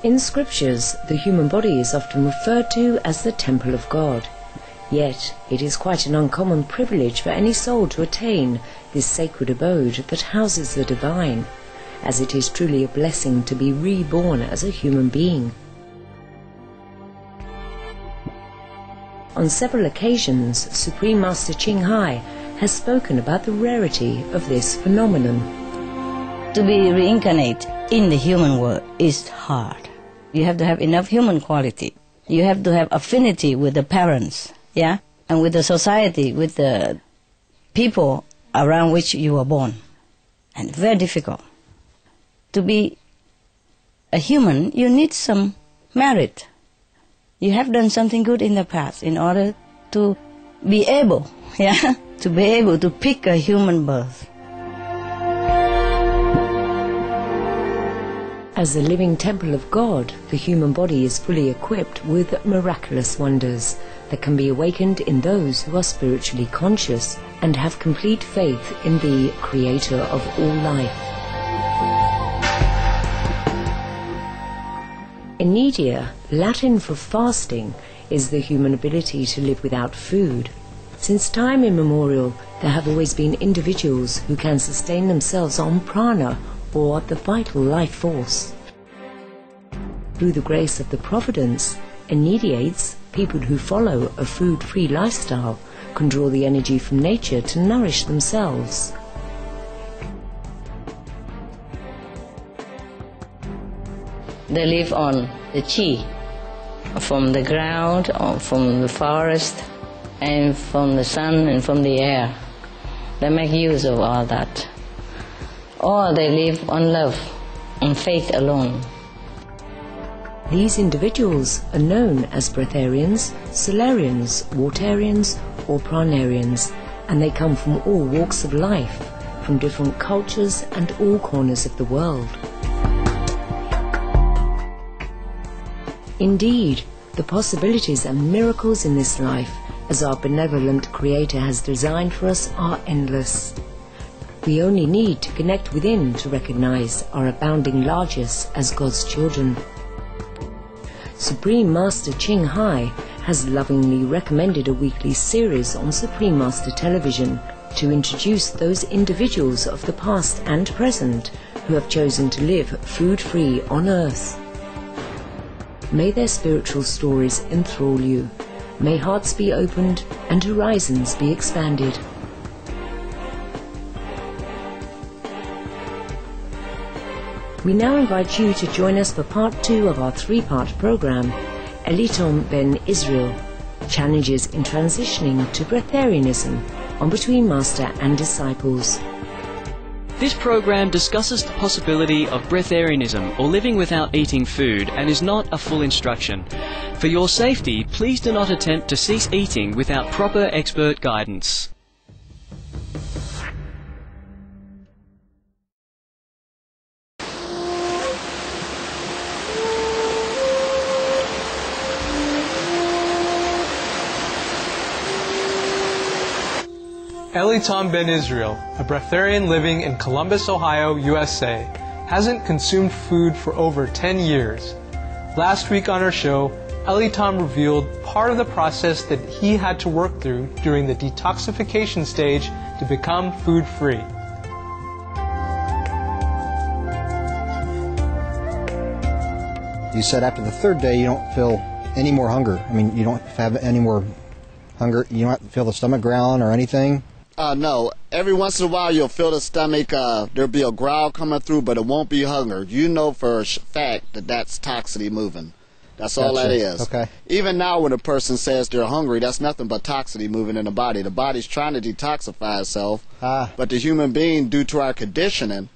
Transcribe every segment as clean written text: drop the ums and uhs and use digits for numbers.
In scriptures, the human body is often referred to as the temple of God. Yet, it is quite an uncommon privilege for any soul to attain this sacred abode that houses the divine, as it is truly a blessing to be reborn as a human being. On several occasions, Supreme Master Ching Hai has spoken about the rarity of this phenomenon. To be reincarnate in the human world is hard. You have to have enough human quality. You have to have affinity with the parents, yeah, and with the society, with the people around which you were born. And very difficult. To be a human, you need some merit. You have done something good in the past in order to be able, yeah, to be able to pick a human birth. As the living temple of God, the human body is fully equipped with miraculous wonders that can be awakened in those who are spiritually conscious and have complete faith in the Creator of all life. Enidia, Latin for fasting, is the human ability to live without food. Since time immemorial, there have always been individuals who can sustain themselves on prana, or the vital life force. Through the grace of the Providence, Enidiates, people who follow a food-free lifestyle, can draw the energy from nature to nourish themselves. They live on the chi, from the ground, or from the forest, and from the sun and from the air. They make use of all that. Or they live on love, on faith alone. These individuals are known as breatharians, solarians, watarians, or pranarians, and they come from all walks of life, from different cultures and all corners of the world. Indeed, the possibilities and miracles in this life, as our benevolent Creator has designed for us, are endless. We only need to connect within to recognize our abounding largesse as God's children. Supreme Master Ching Hai has lovingly recommended a weekly series on Supreme Master Television to introduce those individuals of the past and present who have chosen to live food-free on earth. May their spiritual stories enthrall you. May hearts be opened and horizons be expanded. We now invite you to join us for part 2 of our 3-part program, Elitom Ben Yisrael, Challenges in Transitioning to Breatharianism, on Between Master and Disciples. This program discusses the possibility of breatharianism, or living without eating food, and is not a full instruction. For your safety, please do not attempt to cease eating without proper expert guidance. Elitom Ben Yisrael, a breatharian living in Columbus, Ohio, USA, hasn't consumed food for over 10 years. Last week on our show, Elitom revealed part of the process that he had to work through during the detoxification stage to become food-free. You said after the 3rd day you don't feel any more hunger. I mean, you don't have any more hunger. You don't feel the stomach growling or anything? No. Every once in a while you'll feel the stomach, there'll be a growl coming through, but it won't be hunger. You know for a fact that that's toxicity moving. That's all that is. Okay. Even now when a person says they're hungry, that's nothing but toxicity moving in the body. The body's trying to detoxify itself, but the human being, due to our conditioning,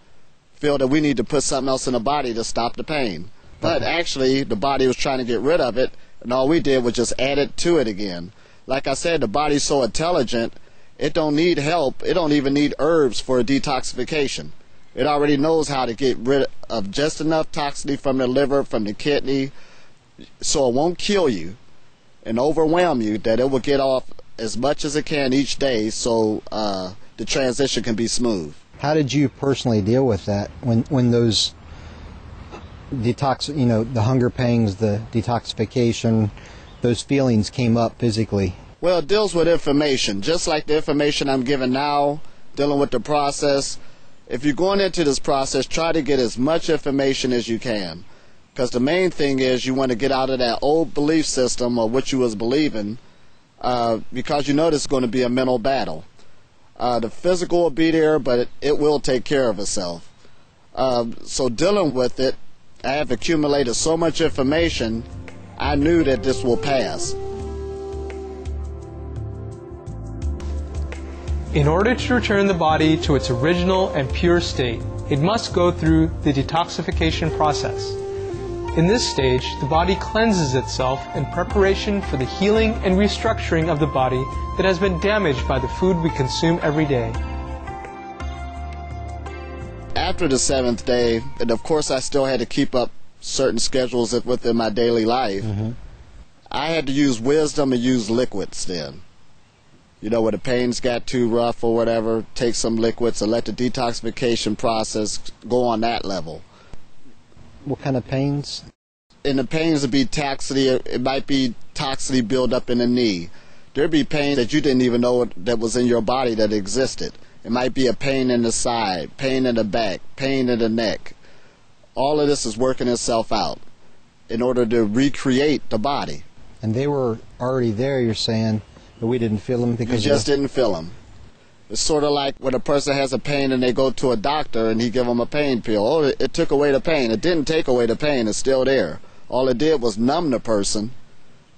feel that we need to put something else in the body to stop the pain. But actually, the body was trying to get rid of it, and all we did was just add it to it again. Like I said, the body's so intelligent, it don't need help. It don't even need herbs for a detoxification. It already knows how to get rid of just enough toxicity from the liver, from the kidney, so it won't kill you and overwhelm you, that it will get off as much as it can each day, so the transition can be smooth. How did you personally deal with that when those the hunger pangs, the detoxification, those feelings came up physically? Well, it deals with information, just like the information I'm giving now, dealing with the process. If you're going into this process, try to get as much information as you can. Because the main thing is you want to get out of that old belief system of what you was believing, because you know this is going to be a mental battle. The physical will be there, but it will take care of itself. So dealing with it, I have accumulated so much information, I knew that this will pass. In order to return the body to its original and pure state, it must go through the detoxification process. In this stage, the body cleanses itself in preparation for the healing and restructuring of the body that has been damaged by the food we consume every day. After the 7th day, and of course I still had to keep up certain schedules within my daily life, I had to use wisdom and use liquids then. When the pains got too rough or whatever, take some liquids and let the detoxification process go on that level. What kind of pains? And the pains would be toxicity. It might be toxicity build up in the knee. There'd be pain that you didn't even know that was in your body that existed. It might be a pain in the side, pain in the back, pain in the neck. All of this is working itself out in order to recreate the body. And they were already there, you're saying, but we didn't feel them because you just didn't feel them. It's sort of like when a person has a pain and they go to a doctor and he give them a pain pill. Oh, it took away the pain. It didn't take away the pain. It's still there. All it did was numb the person,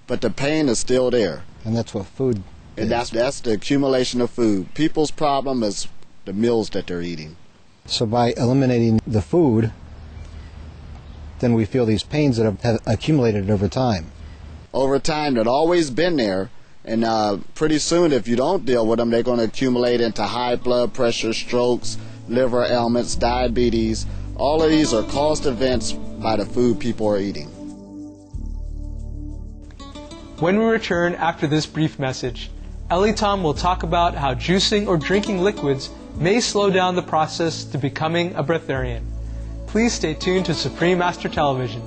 but the pain is still there. And that's what food is. And that's the accumulation of food. People's problem is the meals that they're eating. So by eliminating the food, then we feel these pains that have accumulated over time. Over time, they've always been there. And pretty soon, if you don't deal with them, they're going to accumulate into high blood pressure, strokes, liver ailments, diabetes. All of these are caused events by the food people are eating. When we return after this brief message, Elitom will talk about how juicing or drinking liquids may slow down the process to becoming a breatharian. Please stay tuned to Supreme Master Television.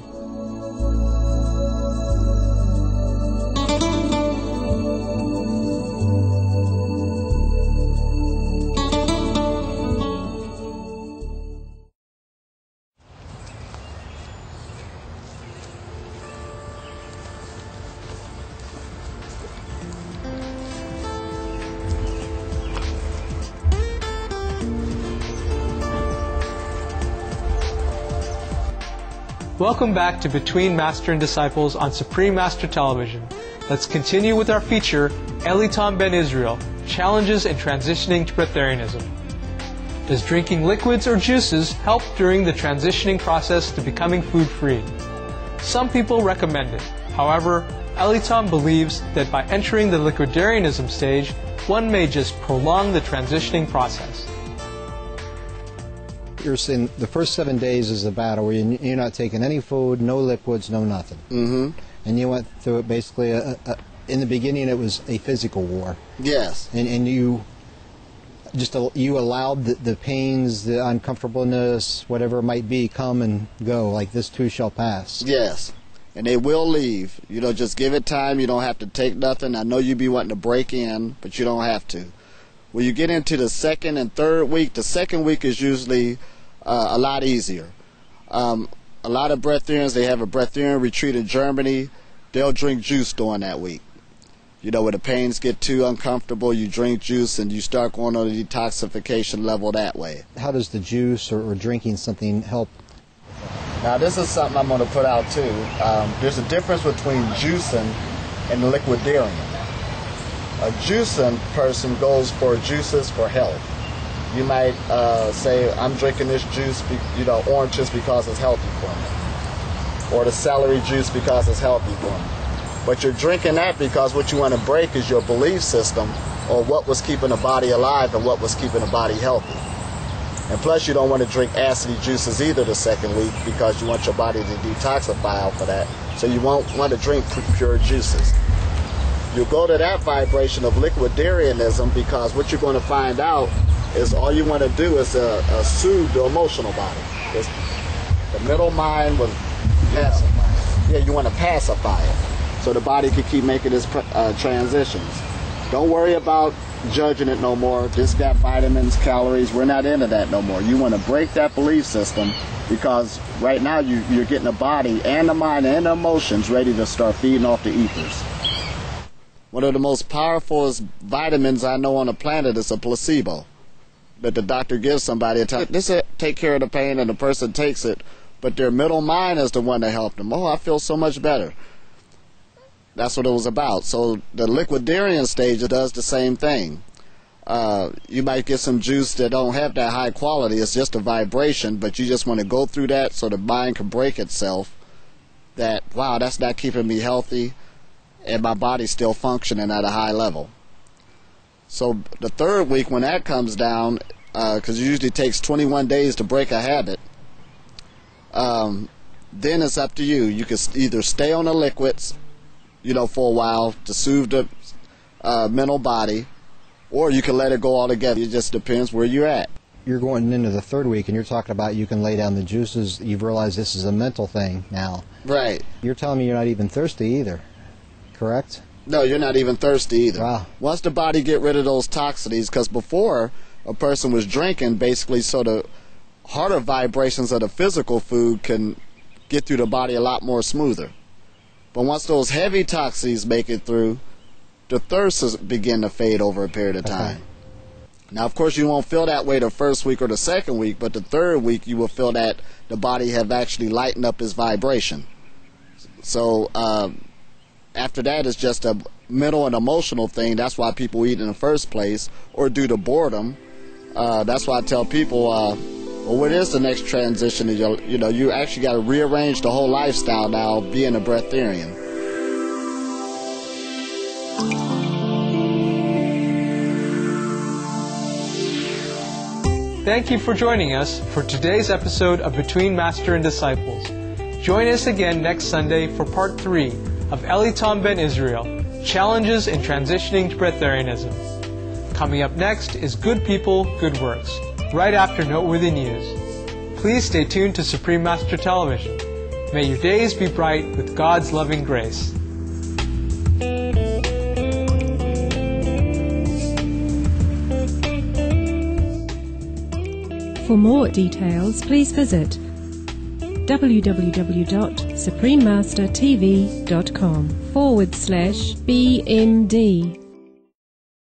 Welcome back to Between Master and Disciples on Supreme Master Television. Let's continue with our feature, Elitom Ben Yisrael, Challenges in Transitioning to Breatharianism. Does drinking liquids or juices help during the transitioning process to becoming food-free? Some people recommend it. However, Elitom believes that by entering the liquidarianism stage, one may just prolong the transitioning process. You're saying the first 7 days is a battle where you're not taking any food, no liquids, no nothing. And you went through it basically, in the beginning it was a physical war. Yes. And you allowed the pains, the uncomfortableness, whatever it might be, come and go, like this too shall pass. Yes. And they will leave. Just give it time. You don't have to take nothing. I know you be wanting to break in, but you don't have to. When you get into the second and third week, the second week is usually a lot easier. A lot of breatharians, they have a breatharian retreat in Germany. They'll drink juice during that week. When the pains get too uncomfortable, you drink juice and you start going on the detoxification level that way. How does the juice or drinking something help? Now this is something I'm going to put out too. There's a difference between juicing and liquidarian. A juicing person goes for juices for health. You might say, I'm drinking this juice, orange juice because it's healthy for me. Or the celery juice because it's healthy for me. But you're drinking that because what you want to break is your belief system on what was keeping the body alive and what was keeping the body healthy. And plus you don't want to drink acidy juices either the second week because you want your body to detoxify off of that. So you won't want to drink pure juices. You go to that vibration of liquidarianism because what you're going to find out is all you want to do is soothe the emotional body. The middle mind was pacify. Yeah, you want to pacify it so the body can keep making its transitions. Don't worry about judging it no more. This got vitamins, calories. We're not into that no more. You want to break that belief system because right now you're getting the body and the mind and the emotions ready to start feeding off the ethers. One of the most powerful vitamins I know on the planet is a placebo that the doctor gives somebody. This will take care of the pain and the person takes it, but their middle mind is the one that helped them. Oh, I feel so much better. That's what it was about. So the liquidarian stage does the same thing. You might get some juice that don't have that high quality. It's just a vibration, but you just want to go through that so the mind can break itself that, wow, that's not keeping me healthy and my body's still functioning at a high level. So the third week when that comes down, because it usually takes 21 days to break a habit, then it's up to you. You can either stay on the liquids, for a while to soothe the mental body, or you can let it go altogether. It just depends where you're at. You're going into the third week and you're talking about you can lay down the juices. You've realized this is a mental thing now. Right. You're telling me you're not even thirsty either, correct? No, you're not even thirsty either. Wow. Once the body get rid of those toxins, because before a person was drinking, basically so the harder vibrations of the physical food can get through the body a lot more smoother. But once those heavy toxins make it through, the thirst begin to fade over a period of time. Okay. Now, of course, you won't feel that way the first week or the second week, but the third week you will feel that the body have actually lightened up its vibration. So after that, it's just a mental and emotional thing. That's why people eat in the first place, or due to boredom. That's why I tell people, well, what is the next transition? You actually got to rearrange the whole lifestyle now, being a breatharian. Thank you for joining us for today's episode of Between Master and Disciples. Join us again next Sunday for part 3 of Elitom Ben Yisrael, Challenges in Transitioning to Breatharianism. Coming up next is Good People, Good Works, right after Noteworthy News. Please stay tuned to Supreme Master Television. May your days be bright with God's loving grace. For more details, please visit www.suprememastertv.com/BND.